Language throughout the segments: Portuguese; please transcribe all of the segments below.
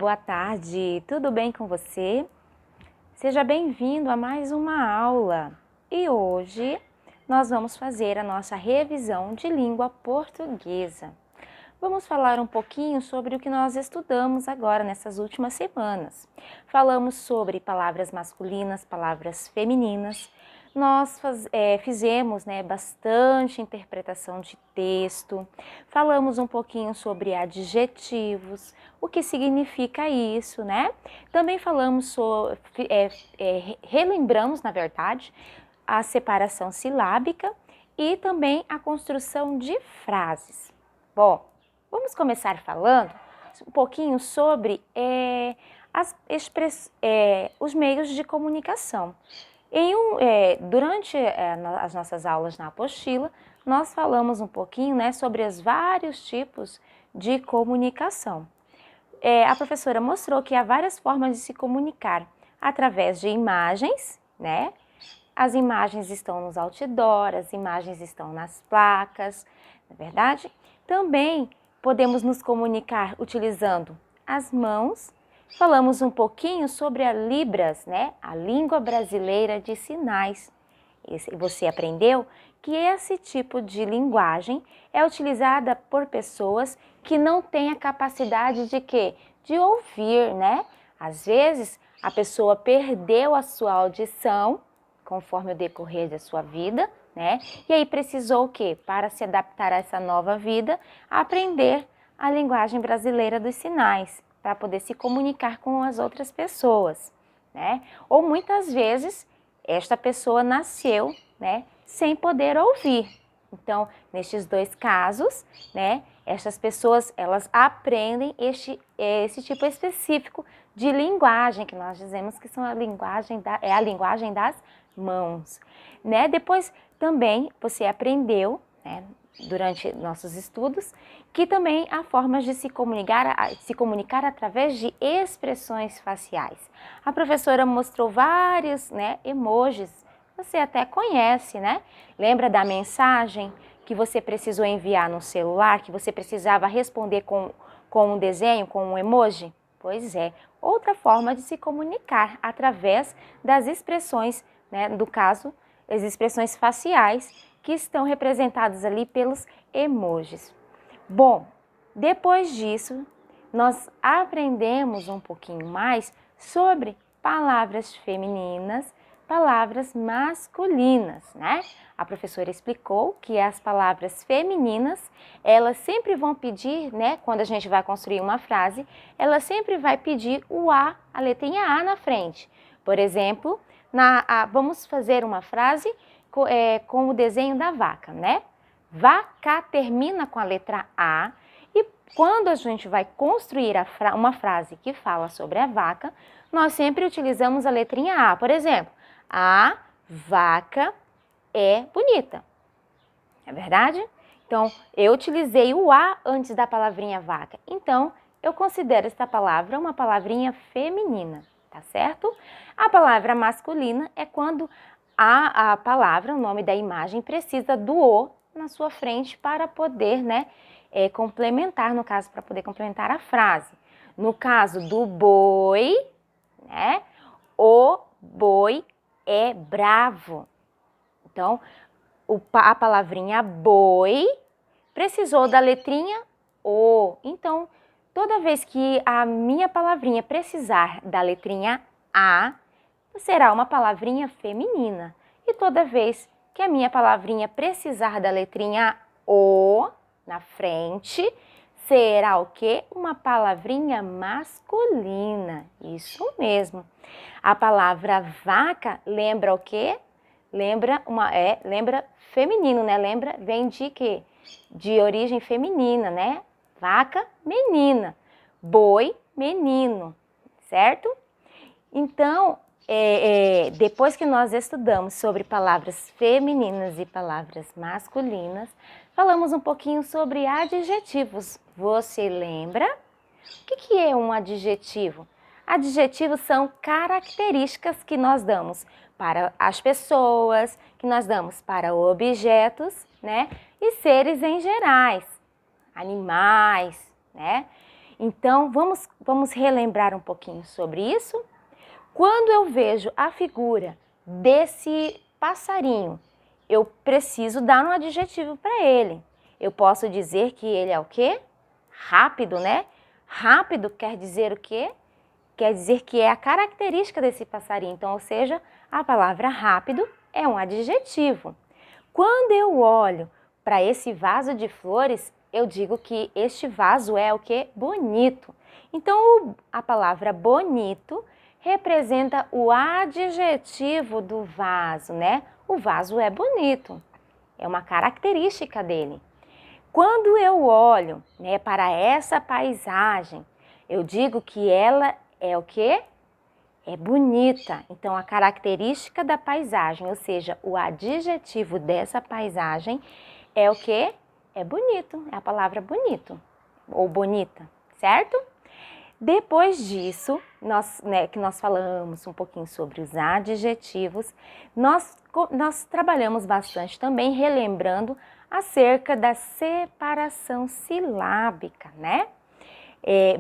boa tarde, tudo bem com você? Seja bem-vindo a mais uma aula e hoje nós vamos fazer a nossa revisão de língua portuguesa. Vamos falar um pouquinho sobre o que nós estudamos agora nessas últimas semanas. Falamos sobre palavras masculinas, palavras femininas. Nós fizemos bastante interpretação de texto, falamos um pouquinho sobre adjetivos, o que significa isso, né? Também falamos sobre, relembramos, na verdade, a separação silábica e também a construção de frases. Bom, vamos começar falando um pouquinho sobre os meios de comunicação. Durante as nossas aulas na apostila, nós falamos um pouquinho sobre os vários tipos de comunicação. A professora mostrou que há várias formas de se comunicar através de imagens, né? As imagens estão nos outdoors, as imagens estão nas placas, não é verdade? Também podemos nos comunicar utilizando as mãos. Falamos um pouquinho sobre a Libras, né? A língua brasileira de sinais. Você aprendeu que esse tipo de linguagem é utilizada por pessoas que não têm a capacidade de quê? De ouvir, né? Às vezes a pessoa perdeu a sua audição conforme o decorrer da sua vida, né? E aí precisou o quê? Para se adaptar a essa nova vida, aprender a linguagem brasileira dos sinais, para poder se comunicar com as outras pessoas, né? Ou muitas vezes esta pessoa nasceu, né, sem poder ouvir. Então, nestes dois casos, né, estas pessoas elas aprendem esse tipo específico de linguagem que nós dizemos que são a linguagem das mãos, né? Depois também você aprendeu, né, durante nossos estudos, que também há formas de se comunicar através de expressões faciais. A professora mostrou vários, né, emojis, você até conhece, né? Lembra da mensagem que você precisou enviar no celular, que você precisava responder com um desenho, com um emoji? Pois é, outra forma de se comunicar através das expressões, né, no caso, as expressões faciais que estão representadas ali pelos emojis. Bom, depois disso, nós aprendemos um pouquinho mais sobre palavras femininas, palavras masculinas, né? A professora explicou que as palavras femininas, elas sempre vão pedir, né, quando a gente vai construir uma frase, ela sempre vai pedir o A, a letrinha A na frente. Por exemplo, vamos fazer uma frase com o desenho da vaca, né? Vaca termina com a letra A e quando a gente vai construir uma frase que fala sobre a vaca, nós sempre utilizamos a letrinha A. Por exemplo, a vaca é bonita. É verdade? Então, eu utilizei o A antes da palavrinha vaca. Então, eu considero esta palavra uma palavrinha feminina, tá certo? A palavra masculina é quando a palavra, o nome da imagem, precisa do O na sua frente para poder, né, complementar, no caso, para poder complementar a frase. No caso do boi, né, o boi é bravo. Então, a palavrinha boi precisou da letrinha O. Então, toda vez que a minha palavrinha precisar da letrinha A, será uma palavrinha feminina. E toda vez que a minha palavrinha precisar da letrinha O na frente, será o quê? Uma palavrinha masculina. Isso mesmo. A palavra vaca lembra o quê? Lembra feminino, né? Vem de quê? De origem feminina, né? Vaca, menina. Boi, menino, certo? Então, depois que nós estudamos sobre palavras femininas e palavras masculinas, falamos um pouquinho sobre adjetivos. Você lembra? O que é um adjetivo? Adjetivos são características que nós damos para as pessoas, que nós damos para objetos, né? E seres em gerais, animais, né? Então, vamos relembrar um pouquinho sobre isso? Quando eu vejo a figura desse passarinho, eu preciso dar um adjetivo para ele. Eu posso dizer que ele é o quê? Rápido, né? Rápido quer dizer o quê? Quer dizer que é a característica desse passarinho. Então, ou seja, a palavra rápido é um adjetivo. Quando eu olho para esse vaso de flores, eu digo que este vaso é o quê? Bonito. Então, a palavra bonito representa o adjetivo do vaso, né? O vaso é bonito, é uma característica dele. Quando eu olho, né, para essa paisagem, eu digo que ela é o quê? É bonita. Então, a característica da paisagem, ou seja, o adjetivo dessa paisagem é o quê? É bonito, é a palavra bonito ou bonita, certo? Depois disso, que nós falamos um pouquinho sobre os adjetivos, nós trabalhamos bastante também relembrando acerca da separação silábica, né?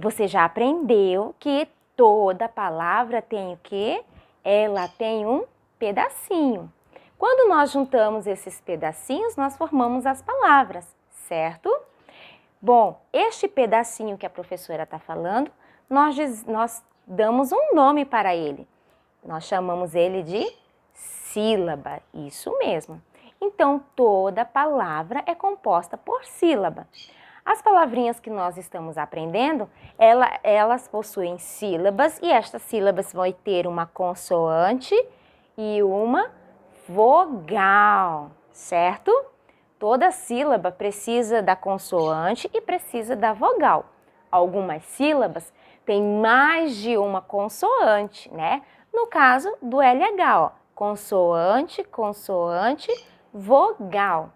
Você já aprendeu que toda palavra tem o quê? Ela tem um pedacinho. Quando nós juntamos esses pedacinhos, nós formamos as palavras, certo? Bom, este pedacinho que a professora está falando, nós damos um nome para ele. Nós chamamos ele de sílaba, isso mesmo. Então, toda palavra é composta por sílaba. As palavrinhas que nós estamos aprendendo, elas possuem sílabas e estas sílabas vão ter uma consoante e uma vogal, certo? Toda sílaba precisa da consoante e precisa da vogal. Algumas sílabas têm mais de uma consoante, né? No caso do LH, ó, consoante, consoante, vogal.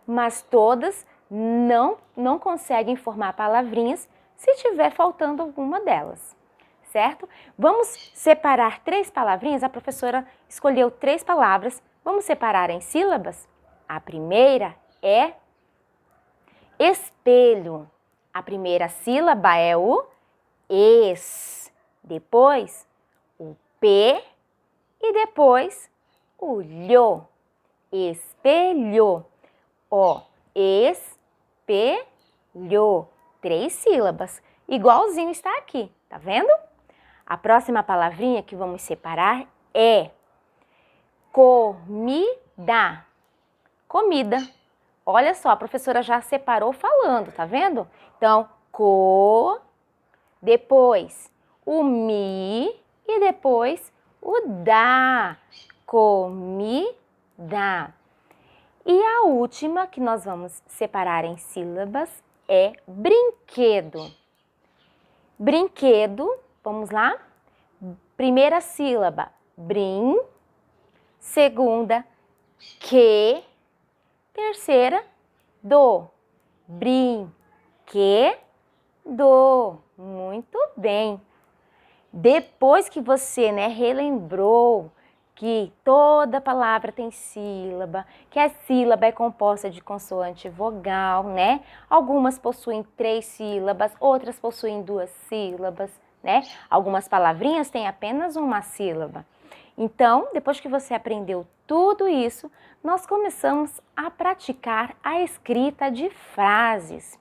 Mas todas não conseguem formar palavrinhas se tiver faltando alguma delas, certo? Vamos separar 3 palavrinhas, a professora escolheu 3 palavras, vamos separar em sílabas? A primeira é espelho. A primeira sílaba é o es, depois o p e depois o lho. Espelho. Ó, espelho. 3 sílabas. Igualzinho está aqui, tá vendo? A próxima palavrinha que vamos separar é comida. Comida. Olha só, a professora já separou falando, tá vendo? Então, depois o mi e depois o da. Comida. E a última que nós vamos separar em sílabas é brinquedo. Brinquedo, vamos lá? Primeira sílaba, brin. Segunda, que. Terceira, do. Brinquedo. Muito bem. Depois que você, relembrou que toda palavra tem sílaba, que a sílaba é composta de consoante e vogal, né? Algumas possuem 3 sílabas, outras possuem 2 sílabas, né? Algumas palavrinhas têm apenas uma sílaba. Então, depois que você aprendeu tudo isso, nós começamos a praticar a escrita de frases.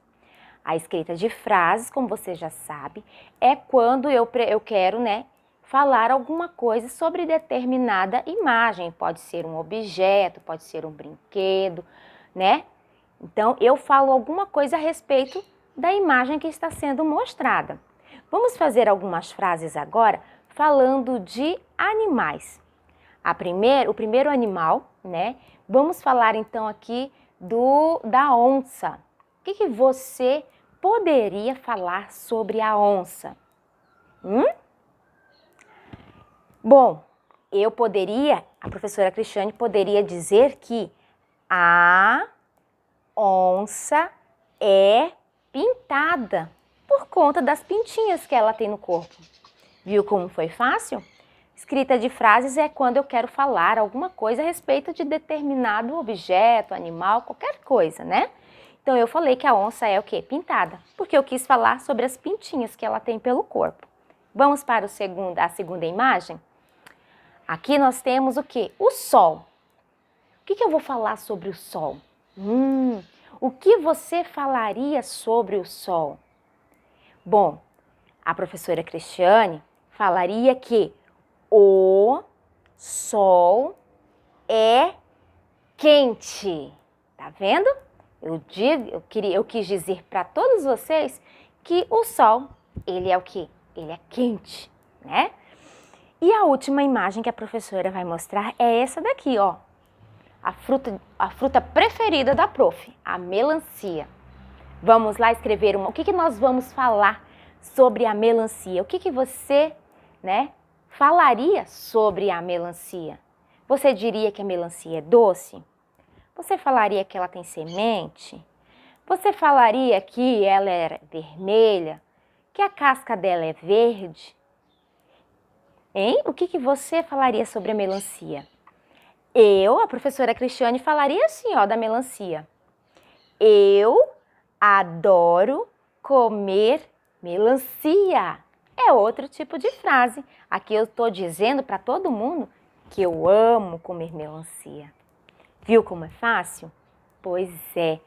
A escrita de frases, como você já sabe, é quando eu quero, falar alguma coisa sobre determinada imagem. Pode ser um objeto, pode ser um brinquedo, né? Então, eu falo alguma coisa a respeito da imagem que está sendo mostrada. Vamos fazer algumas frases agora falando de animais. O primeiro animal, Vamos falar então aqui da onça. O que você poderia falar sobre a onça? Bom, a professora Cristiane poderia dizer que a onça é pintada por conta das pintinhas que ela tem no corpo. Viu como foi fácil? Escrita de frases é quando eu quero falar alguma coisa a respeito de determinado objeto, animal, qualquer coisa, né? Então eu falei que a onça é o quê? Pintada, porque eu quis falar sobre as pintinhas que ela tem pelo corpo. Vamos para a segunda imagem? Aqui nós temos o quê? O sol. O que eu vou falar sobre o sol? O que você falaria sobre o sol? Bom, a professora Cristiane falaria que o sol é quente. Tá vendo? Eu quis dizer para todos vocês que o sol, ele é o quê? Ele é quente, né? E a última imagem que a professora vai mostrar é essa daqui, ó. A fruta preferida da prof, a melancia. Vamos lá escrever o que nós vamos falar sobre a melancia? O que você, falaria sobre a melancia? Você diria que a melancia é doce? Você falaria que ela tem semente? Você falaria que ela é vermelha? Que a casca dela é verde? Hein? O que você falaria sobre a melancia? A professora Cristiane, falaria assim, ó, da melancia. Eu adoro comer melancia. É outro tipo de frase. Aqui eu estou dizendo para todo mundo que eu amo comer melancia. Viu como é fácil? Pois é.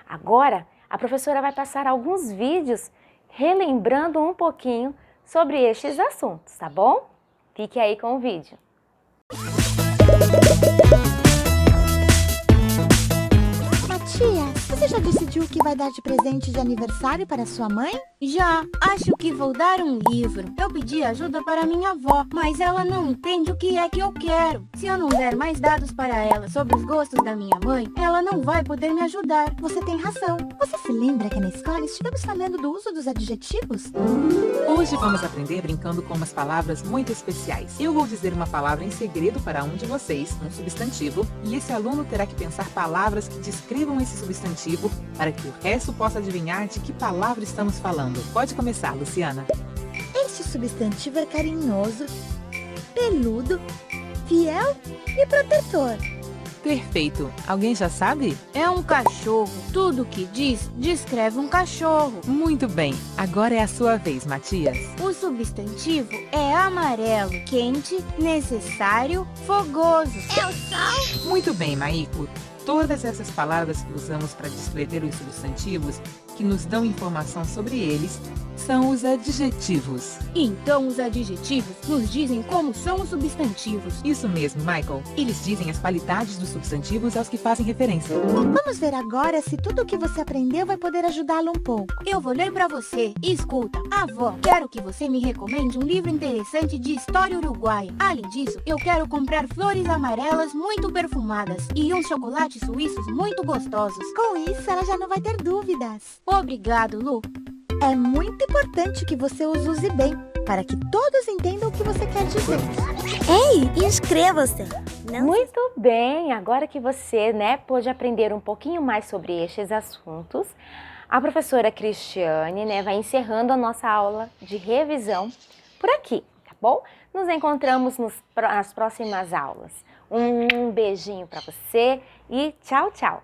Agora, a professora vai passar alguns vídeos relembrando um pouquinho sobre estes assuntos, tá bom? Fique aí com o vídeo. Tia, você já decidiu o que vai dar de presente de aniversário para sua mãe? Já, acho que vou dar um livro. Eu pedi ajuda para minha avó, mas ela não entende o que é que eu quero. Se eu não der mais dados para ela sobre os gostos da minha mãe, ela não vai poder me ajudar. Você tem razão. Você se lembra que na escola estivemos falando do uso dos adjetivos? Hoje vamos aprender brincando com umas palavras muito especiais. Eu vou dizer uma palavra em segredo para um de vocês, um substantivo, e esse aluno terá que pensar palavras que descrevam esse substantivo para que o resto possa adivinhar de que palavra estamos falando. Pode começar, Luciana. Este substantivo é carinhoso, peludo, fiel e protetor. Perfeito. Alguém já sabe? É um cachorro. Tudo que diz, descreve um cachorro. Muito bem. Agora é a sua vez, Matias. O substantivo é amarelo, quente, necessário, fogoso. É o sol? Muito bem, Maíco. Todas essas palavras que usamos para descrever os substantivos, que nos dão informação sobre eles, são os adjetivos. Então os adjetivos nos dizem como são os substantivos. Isso mesmo, Michael. Eles dizem as qualidades dos substantivos aos que fazem referência. Vamos ver agora se tudo o que você aprendeu vai poder ajudá-lo um pouco. Eu vou ler para você. Escuta, avó, quero que você me recomende um livro interessante de história uruguaia. Além disso, eu quero comprar flores amarelas muito perfumadas e uns chocolates suíços muito gostosos. Com isso, ela já não vai ter dúvidas. Obrigado, Lu. É muito importante que você os use bem, para que todos entendam o que você quer dizer. Ei, inscreva-se! Muito bem, agora que você, pôde aprender um pouquinho mais sobre estes assuntos, a professora Cristiane, vai encerrando a nossa aula de revisão por aqui, tá bom? Nos encontramos nas próximas aulas. Um beijinho para você e tchau, tchau!